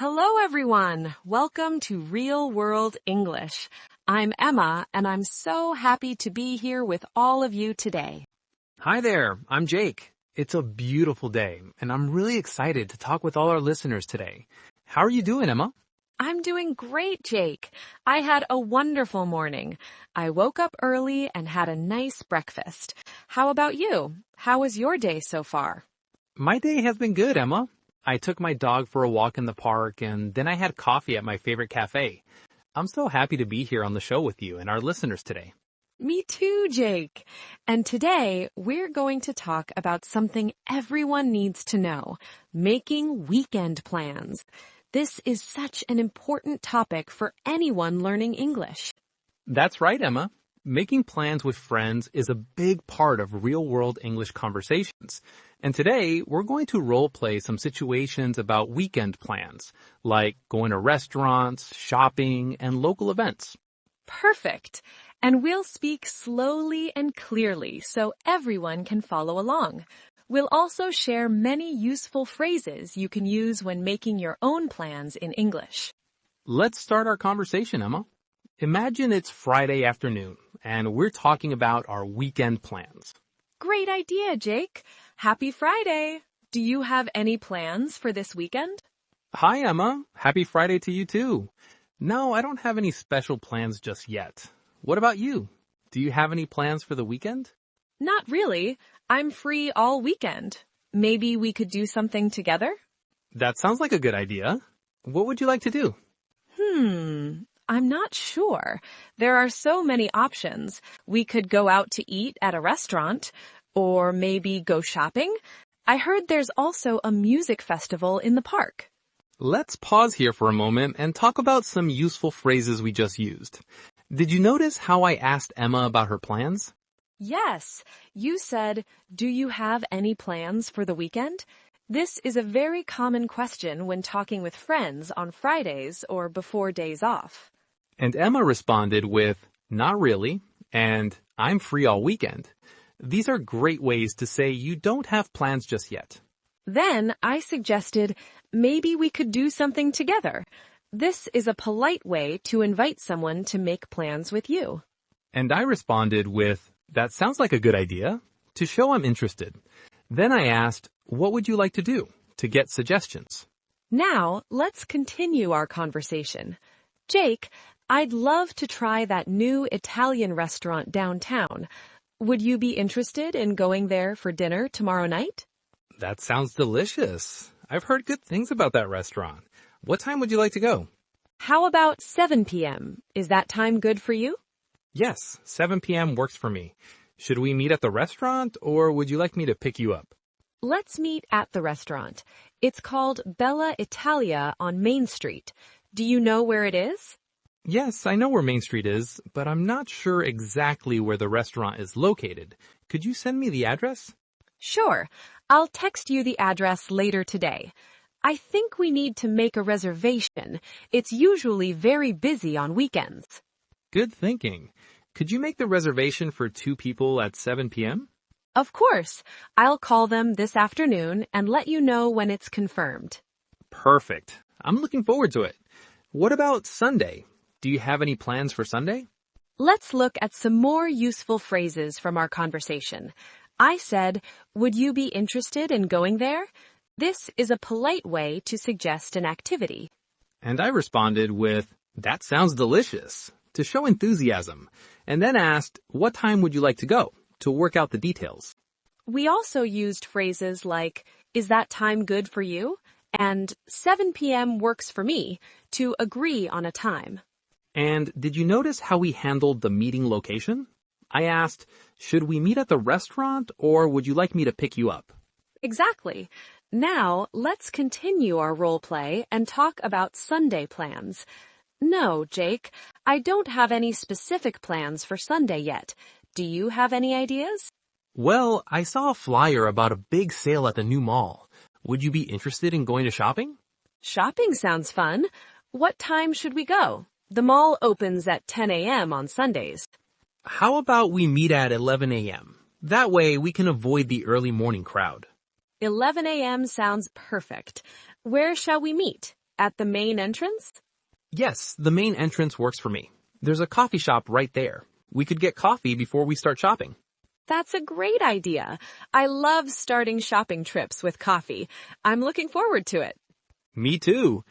Hello, everyone. Welcome to Real World English. I'm Emma, and I'm so happy to be here with all of you today. Hi there, I'm Jake. It's a beautiful day, and I'm really excited to talk with all our listeners today. How are you doing, Emma? I'm doing great, Jake. I had a wonderful morning. I woke up early and had a nice breakfast. How about you? How was your day so far? My day has been good, Emma. I took my dog for a walk in the park, and then I had coffee at my favorite cafe. I'm so happy to be here on the show with you and our listeners today. Me too, Jake. And today, we're going to talk about something everyone needs to know, making weekend plans. This is such an important topic for anyone learning English. That's right, Emma. Making plans with friends is a big part of real-world English conversations. And today, we're going to role-play some situations about weekend plans, like going to restaurants, shopping, and local events. Perfect. And we'll speak slowly and clearly so everyone can follow along. We'll also share many useful phrases you can use when making your own plans in English. Let's start our conversation, Emma. Imagine it's Friday afternoon, and we're talking about our weekend plans. Great idea, Jake. Happy Friday. Do you have any plans for this weekend? Hi, Emma. Happy Friday to you, too. No, I don't have any special plans just yet. What about you? Do you have any plans for the weekend? Not really. I'm free all weekend. Maybe we could do something together? That sounds like a good idea. What would you like to do? I'm not sure. There are so many options. We could go out to eat at a restaurant, or maybe go shopping. I heard there's also a music festival in the park. Let's pause here for a moment and talk about some useful phrases we just used. Did you notice how I asked Emma about her plans? Yes, you said, do you have any plans for the weekend? This is a very common question when talking with friends on Fridays or before days off. And Emma responded with, not really, and I'm free all weekend. These are great ways to say you don't have plans just yet. Then I suggested maybe we could do something together. This is a polite way to invite someone to make plans with you. And I responded with, that sounds like a good idea, to show I'm interested. Then I asked, what would you like to do, to get suggestions? Now, let's continue our conversation. Jake, I'd love to try that new Italian restaurant downtown. Would you be interested in going there for dinner tomorrow night? That sounds delicious. I've heard good things about that restaurant. What time would you like to go? How about 7 p.m.? Is that time good for you? Yes, 7 p.m. works for me. Should we meet at the restaurant, or would you like me to pick you up? Let's meet at the restaurant. It's called Bella Italia on Main Street. Do you know where it is? Yes, I know where Main Street is, but I'm not sure exactly where the restaurant is located. Could you send me the address? Sure. I'll text you the address later today. I think we need to make a reservation. It's usually very busy on weekends. Good thinking. Could you make the reservation for 2 people at 7 p.m.? Of course. I'll call them this afternoon and let you know when it's confirmed. Perfect. I'm looking forward to it. What about Sunday? Do you have any plans for Sunday? Let's look at some more useful phrases from our conversation. I said, would you be interested in going there? This is a polite way to suggest an activity. And I responded with, that sounds delicious, to show enthusiasm, and then asked, what time would you like to go, to work out the details. We also used phrases like, is that time good for you? And 7 p.m. works for me, to agree on a time. And did you notice how we handled the meeting location? I asked, should we meet at the restaurant, or would you like me to pick you up? Exactly. Now, let's continue our role play and talk about Sunday plans. No, Jake, I don't have any specific plans for Sunday yet. Do you have any ideas? Well, I saw a flyer about a big sale at the new mall. Would you be interested in going to shopping? Shopping sounds fun. What time should we go? The mall opens at 10 a.m. on Sundays. How about we meet at 11 a.m.? That way we can avoid the early morning crowd. 11 a.m. sounds perfect. Where shall we meet? At the main entrance? Yes, the main entrance works for me. There's a coffee shop right there. We could get coffee before we start shopping. That's a great idea. I love starting shopping trips with coffee. I'm looking forward to it. Me too.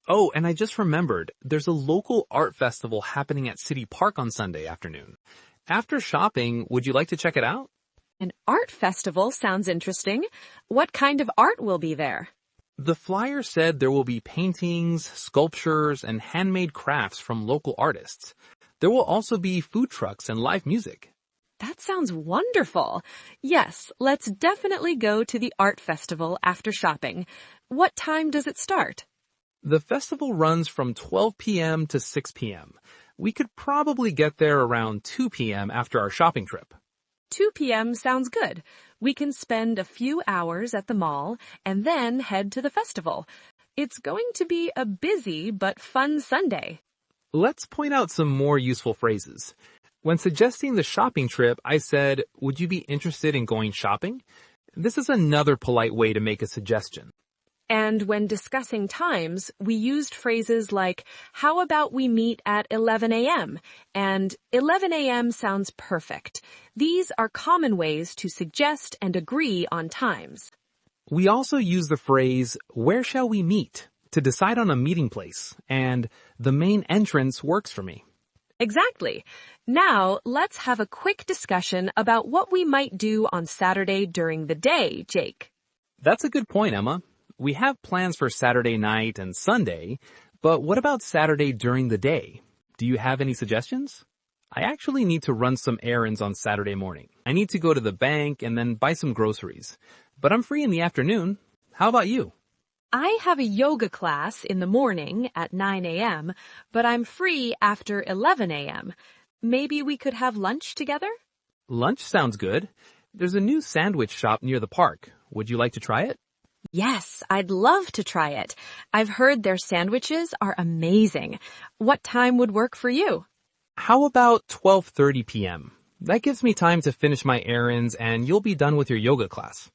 Oh, and I just remembered, there's a local art festival happening at City Park on Sunday afternoon. After shopping, would you like to check it out? An art festival sounds interesting. What kind of art will be there? The flyer said there will be paintings, sculptures, and handmade crafts from local artists. There will also be food trucks and live music. That sounds wonderful. Yes, let's definitely go to the art festival after shopping. What time does it start? The festival runs from 12 p.m. to 6 p.m. We could probably get there around 2 p.m. after our shopping trip. 2 p.m. sounds good. We can spend a few hours at the mall and then head to the festival. It's going to be a busy but fun Sunday. Let's point out some more useful phrases. When suggesting the shopping trip, I said, would you be interested in going shopping? This is another polite way to make a suggestion. And when discussing times, we used phrases like, how about we meet at 11 a.m.? And 11 a.m. sounds perfect. These are common ways to suggest and agree on times. We also use the phrase, where shall we meet? To decide on a meeting place, and the main entrance works for me. Exactly. Now, let's have a quick discussion about what we might do on Saturday during the day, Jake. That's a good point, Emma. We have plans for Saturday night and Sunday, but what about Saturday during the day? Do you have any suggestions? I actually need to run some errands on Saturday morning. I need to go to the bank and then buy some groceries. But I'm free in the afternoon. How about you? I have a yoga class in the morning at 9 a.m., but I'm free after 11 a.m. Maybe we could have lunch together? Lunch sounds good. There's a new sandwich shop near the park. Would you like to try it? Yes, I'd love to try it. I've heard their sandwiches are amazing. What time would work for you? How about 12:30 p.m.? That gives me time to finish my errands and you'll be done with your yoga class.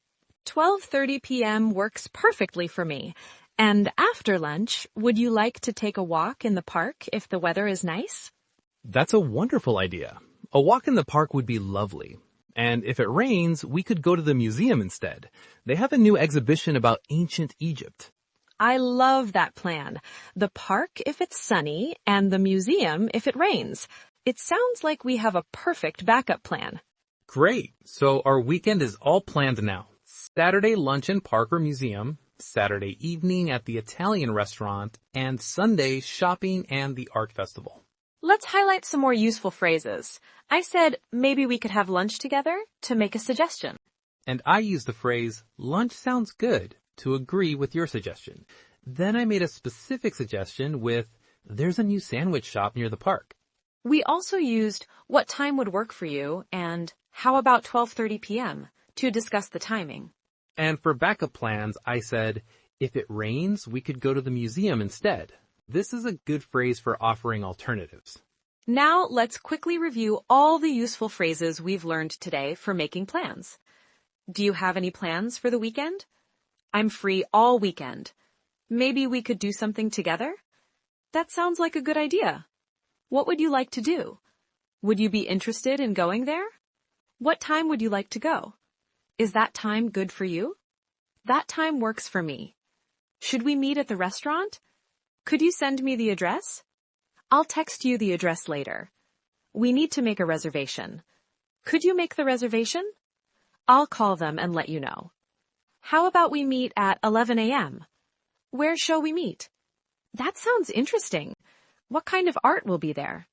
12:30 p.m. works perfectly for me. And after lunch, would you like to take a walk in the park if the weather is nice? That's a wonderful idea. A walk in the park would be lovely. And if it rains, we could go to the museum instead. They have a new exhibition about ancient Egypt. I love that plan. The park if it's sunny and the museum if it rains. It sounds like we have a perfect backup plan. Great. So our weekend is all planned now. Saturday lunch in park or museum, Saturday evening at the Italian restaurant, and Sunday shopping and the art festival. Let's highlight some more useful phrases. I said maybe we could have lunch together to make a suggestion. And I used the phrase, lunch sounds good, to agree with your suggestion. Then I made a specific suggestion with, there's a new sandwich shop near the park. We also used what time would work for you and how about 12:30 p.m. to discuss the timing. And for backup plans, I said, if it rains, we could go to the museum instead. This is a good phrase for offering alternatives. Now let's quickly review all the useful phrases we've learned today for making plans. Do you have any plans for the weekend? I'm free all weekend. Maybe we could do something together? That sounds like a good idea. What would you like to do? Would you be interested in going there? What time would you like to go? Is that time good for you? That time works for me. Should we meet at the restaurant? Could you send me the address? I'll text you the address later. We need to make a reservation. Could you make the reservation? I'll call them and let you know. How about we meet at 11 a.m.? Where shall we meet? That sounds interesting. What kind of art will be there?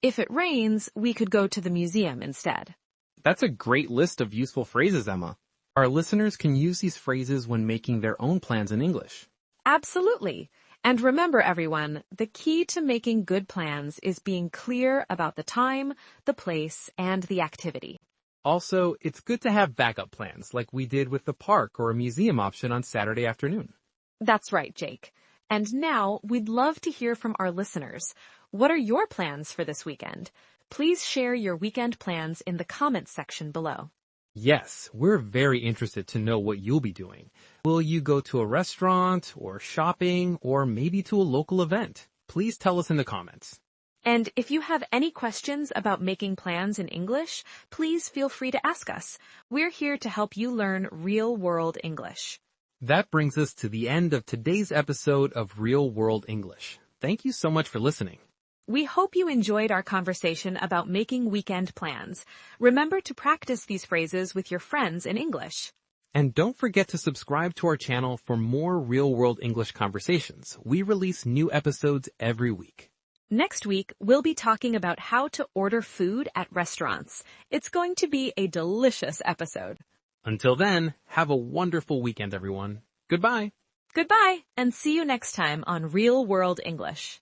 If it rains, we could go to the museum instead. That's a great list of useful phrases, Emma. Our listeners can use these phrases when making their own plans in English. Absolutely. And remember, everyone, the key to making good plans is being clear about the time, the place, and the activity. Also, it's good to have backup plans like we did with the park or a museum option on Saturday afternoon. That's right, Jake. And now we'd love to hear from our listeners. What are your plans for this weekend? Please share your weekend plans in the comments section below. Yes, we're very interested to know what you'll be doing. Will you go to a restaurant or shopping or maybe to a local event? Please tell us in the comments. And if you have any questions about making plans in English, please feel free to ask us. We're here to help you learn real-world English. That brings us to the end of today's episode of Real World English. Thank you so much for listening. We hope you enjoyed our conversation about making weekend plans. Remember to practice these phrases with your friends in English. And don't forget to subscribe to our channel for more Real World English conversations. We release new episodes every week. Next week, we'll be talking about how to order food at restaurants. It's going to be a delicious episode. Until then, have a wonderful weekend, everyone. Goodbye. Goodbye, and see you next time on Real World English.